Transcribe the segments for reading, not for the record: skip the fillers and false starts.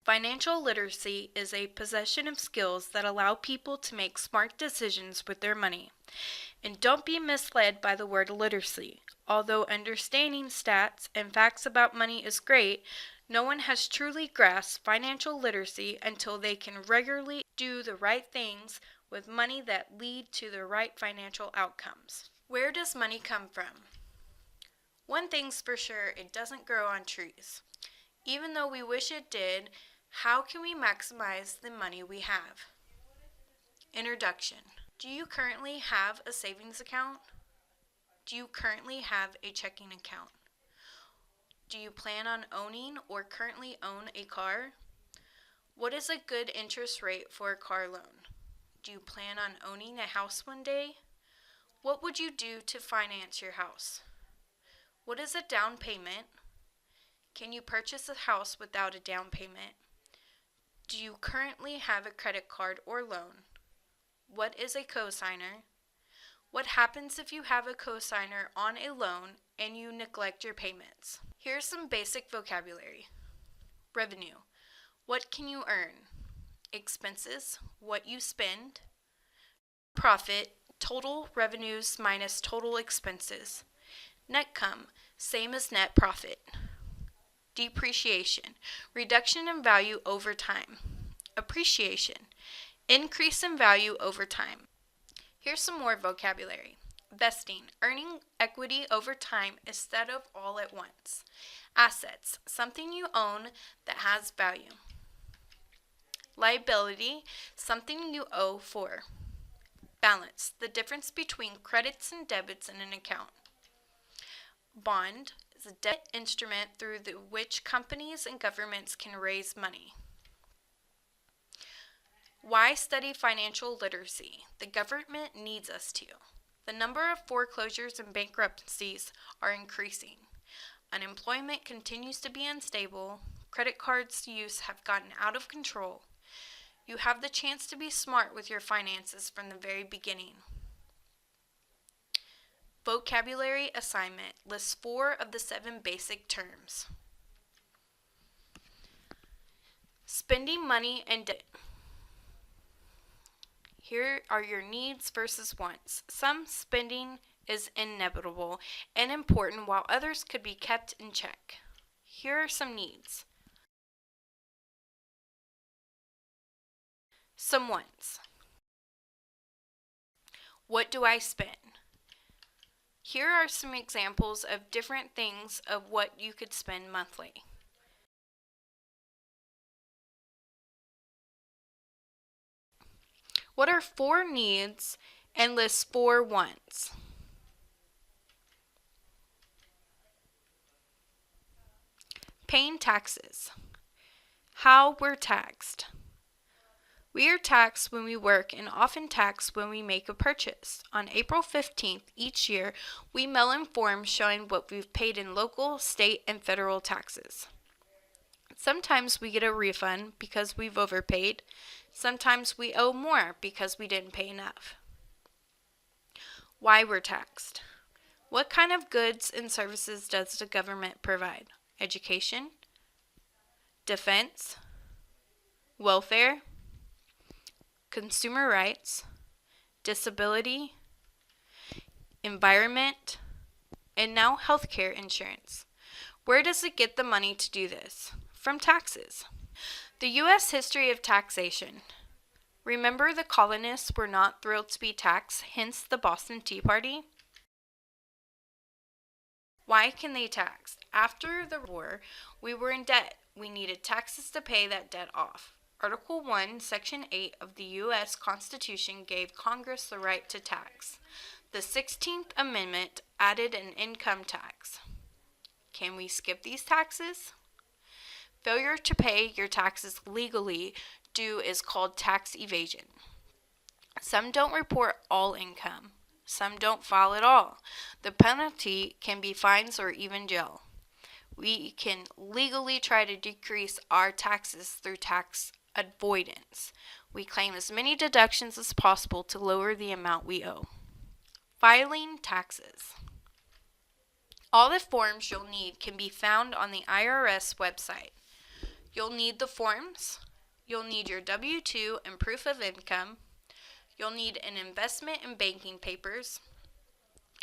Financial literacy is a possession of skills that allow people to make smart decisions with their money. And don't be misled by the word literacy. Although understanding stats and facts about money is great, no one has truly grasped financial literacy until they can regularly do the right things with money that lead to the right financial outcomes. Where does money come from? One thing's for sure, it doesn't grow on trees. Even though we wish it did, how can we maximize the money we have? Introduction. Do you currently have a savings account? Do you currently have a checking account? Do you plan on owning or currently own a car? What is a good interest rate for a car loan? Do you plan on owning a house one day? What would you do to finance your house? What is a down payment? Can you purchase a house without a down payment? Do you currently have a credit card or loan? What is a cosigner? What happens if you have a cosigner on a loan and you neglect your payments? Here's some basic vocabulary. Revenue. What can you earn? Expenses. What you spend. Profit. Total revenues minus total expenses. Netcome. Same as net profit. Depreciation, reduction in value over time. Appreciation, increase in value over time. Here's some more vocabulary. Vesting, earning equity over time instead of all at once. Assets, something you own that has value. Liability, something you owe for. Balance, the difference between credits and debits in an account. Bond is a debt instrument through which companies and governments can raise money. Why study financial literacy? The government needs us to. The number of foreclosures and bankruptcies are increasing. Unemployment continues to be unstable. Credit cards use have gotten out of control. You have the chance to be smart with your finances from the very beginning. Vocabulary assignment lists 4 of the 7 basic terms. Spending money and debt. Here are your needs versus wants. Some spending is inevitable and important while others could be kept in check. Here are some needs. Some wants. What do I spend? Here are some examples of different things of what you could spend monthly. What are 4 needs and lists 4 wants? Paying taxes. How we're taxed. We are taxed when we work and often taxed when we make a purchase. On April 15th each year, we mail in forms showing what we've paid in local, state, and federal taxes. Sometimes we get a refund because we've overpaid. Sometimes we owe more because we didn't pay enough. Why we're taxed. What kind of goods and services does the government provide? Education, defense, welfare, consumer rights, disability, environment, and now healthcare insurance. Where does it get the money to do this? From taxes. The U.S. history of taxation. Remember, the colonists were not thrilled to be taxed, hence the Boston Tea Party? Why can they tax? After the war, we were in debt. We needed taxes to pay that debt off. Article 1, Section 8 of the U.S. Constitution gave Congress the right to tax. The 16th Amendment added an income tax. Can we skip these taxes? Failure to pay your taxes legally due is called tax evasion. Some don't report all income. Some don't file at all. The penalty can be fines or even jail. We can legally try to decrease our taxes through tax avoidance. We claim as many deductions as possible to lower the amount we owe. Filing taxes. All the forms you'll need can be found on the IRS website. You'll need the forms. You'll need your W-2 and proof of income. You'll need an investment and banking papers,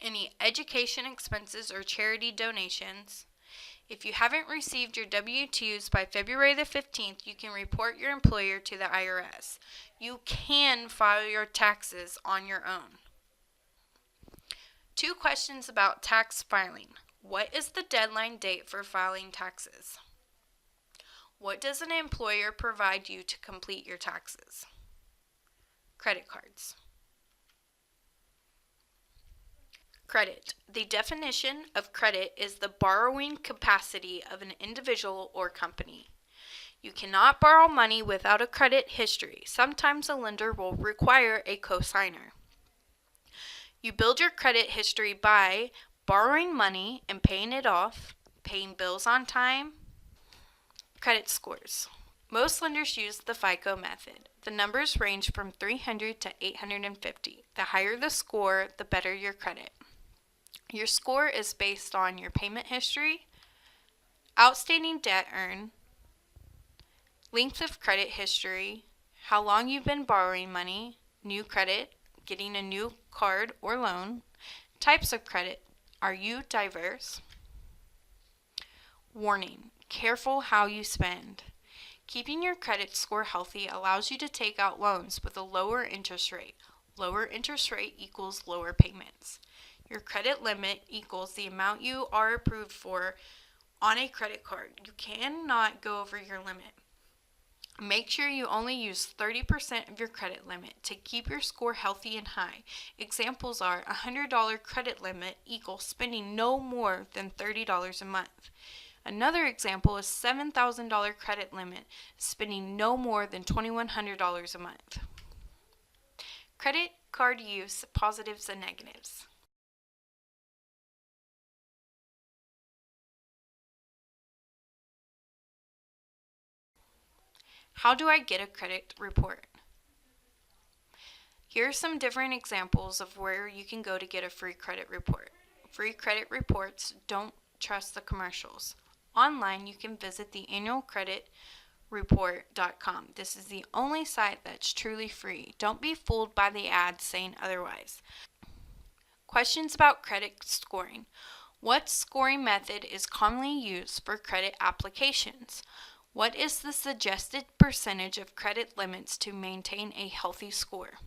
any education expenses or charity donations. If you haven't received your W-2s by February the 15th, you can report your employer to the IRS. You can file your taxes on your own. 2 questions about tax filing. What is the deadline date for filing taxes? What does an employer provide you to complete your taxes? Credit cards. Credit. The definition of credit is the borrowing capacity of an individual or company. You cannot borrow money without a credit history. Sometimes a lender will require a cosigner. You build your credit history by borrowing money and paying it off, paying bills on time. Credit scores. Most lenders use the FICO method. The numbers range from 300 to 850. The higher the score, the better your credit. Your score is based on your payment history, outstanding debt earned, length of credit history, how long you've been borrowing money, new credit, getting a new card or loan, types of credit. Are you diverse? Warning: careful how you spend. Keeping your credit score healthy allows you to take out loans with a lower interest rate. Lower interest rate equals lower payments. Your credit limit equals the amount you are approved for on a credit card. You cannot go over your limit. Make sure you only use 30% of your credit limit to keep your score healthy and high. Examples are a $100 credit limit equals spending no more than $30 a month. Another example is $7,000 credit limit, spending no more than $2,100 a month. Credit card use, positives and negatives. How do I get a credit report? Here are some different examples of where you can go to get a free credit report. Free credit reports, don't trust the commercials. Online, you can visit the annualcreditreport.com. This is the only site that's truly free. Don't be fooled by the ads saying otherwise. Questions about credit scoring. What scoring method is commonly used for credit applications? What is the suggested percentage of credit limits to maintain a healthy score?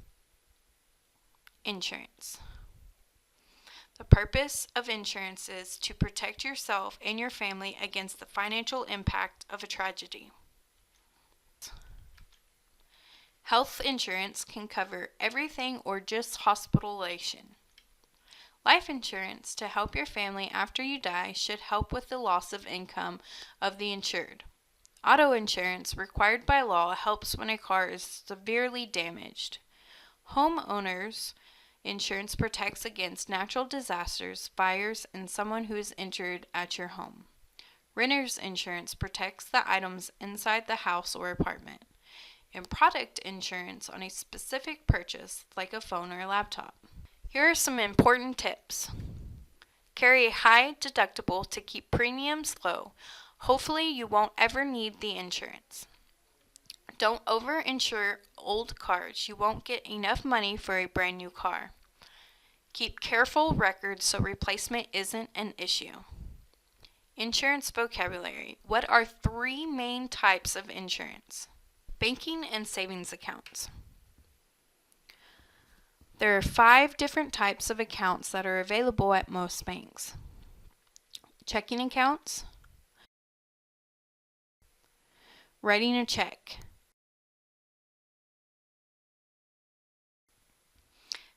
Insurance. The purpose of insurance is to protect yourself and your family against the financial impact of a tragedy. Health insurance can cover everything or just hospitalization. Life insurance, to help your family after you die, should help with the loss of income of the insured. Auto insurance, required by law, helps when a car is severely damaged. Homeowners insurance protects against natural disasters, fires, and someone who is injured at your home. Renter's insurance protects the items inside the house or apartment. And product insurance on a specific purchase, like a phone or a laptop. Here are some important tips. Carry a high deductible to keep premiums low. Hopefully you won't ever need the insurance. Don't over-insure old cars. You won't get enough money for a brand new car. Keep careful records so replacement isn't an issue. Insurance vocabulary. What are 3 main types of insurance? Banking and savings accounts. There are 5 different types of accounts that are available at most banks. Checking accounts, writing a check,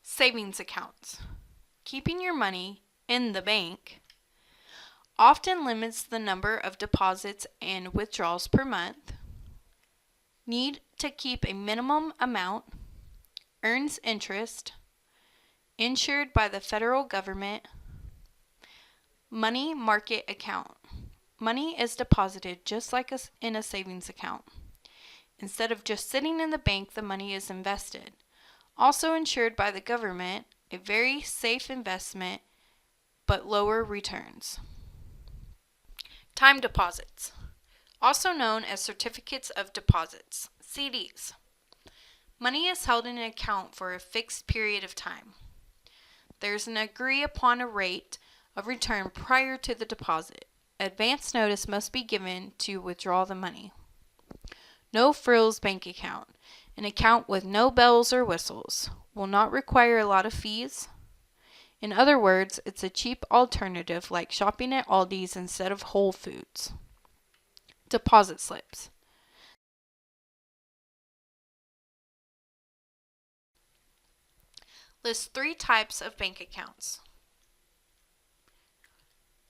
savings accounts. Keeping your money in the bank often limits the number of deposits and withdrawals per month. Need to keep a minimum amount, earns interest, insured by the federal government. Money market account. Money is deposited just like in a savings account. Instead of just sitting in the bank, the money is invested. Also insured by the government, a very safe investment, but lower returns. Time deposits. also known as certificates of deposits, CDs. Money is held in an account for a fixed period of time. There's an agree upon a rate of return prior to the deposit. Advance notice must be given to withdraw the money. No frills bank account. An account with no bells or whistles. Will not require a lot of fees. In other words, it's a cheap alternative like shopping at Aldi's instead of Whole Foods. Deposit slips. List 3 types of bank accounts.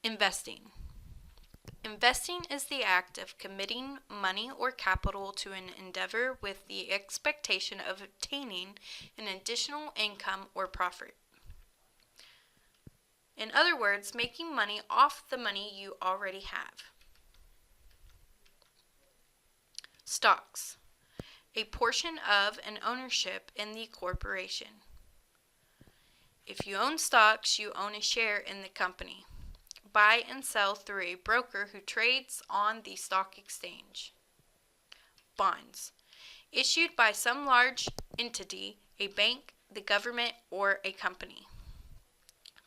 Investing. Investing is the act of committing money or capital to an endeavor with the expectation of obtaining an additional income or profit. In other words, making money off the money you already have. Stocks. A portion of an ownership in the corporation. If you own stocks, you own a share in the company. Buy and sell through a broker who trades on the stock exchange. Bonds. Issued by some large entity, a bank, the government, or a company.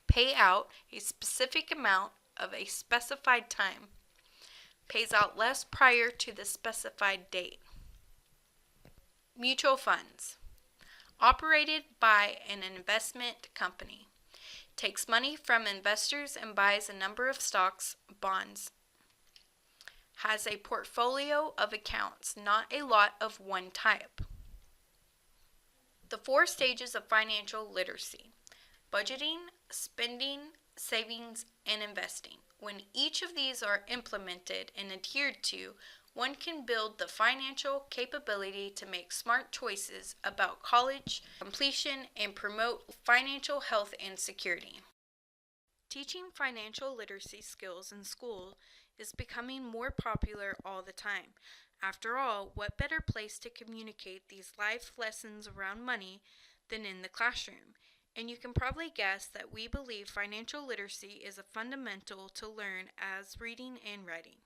Pay out a specific amount of a specified time. Pays out less prior to the specified date. Mutual funds. Operated by an investment company. Takes money from investors and buys a number of stocks, bonds. Has a portfolio of accounts, not a lot of one type. The 4 stages of financial literacy: budgeting, spending, savings, and investing. When each of these are implemented and adhered to, one can build the financial capability to make smart choices about college completion and promote financial health and security. Teaching financial literacy skills in school is becoming more popular all the time. After all, what better place to communicate these life lessons around money than in the classroom? And you can probably guess that we believe financial literacy is a fundamental to learn as reading and writing.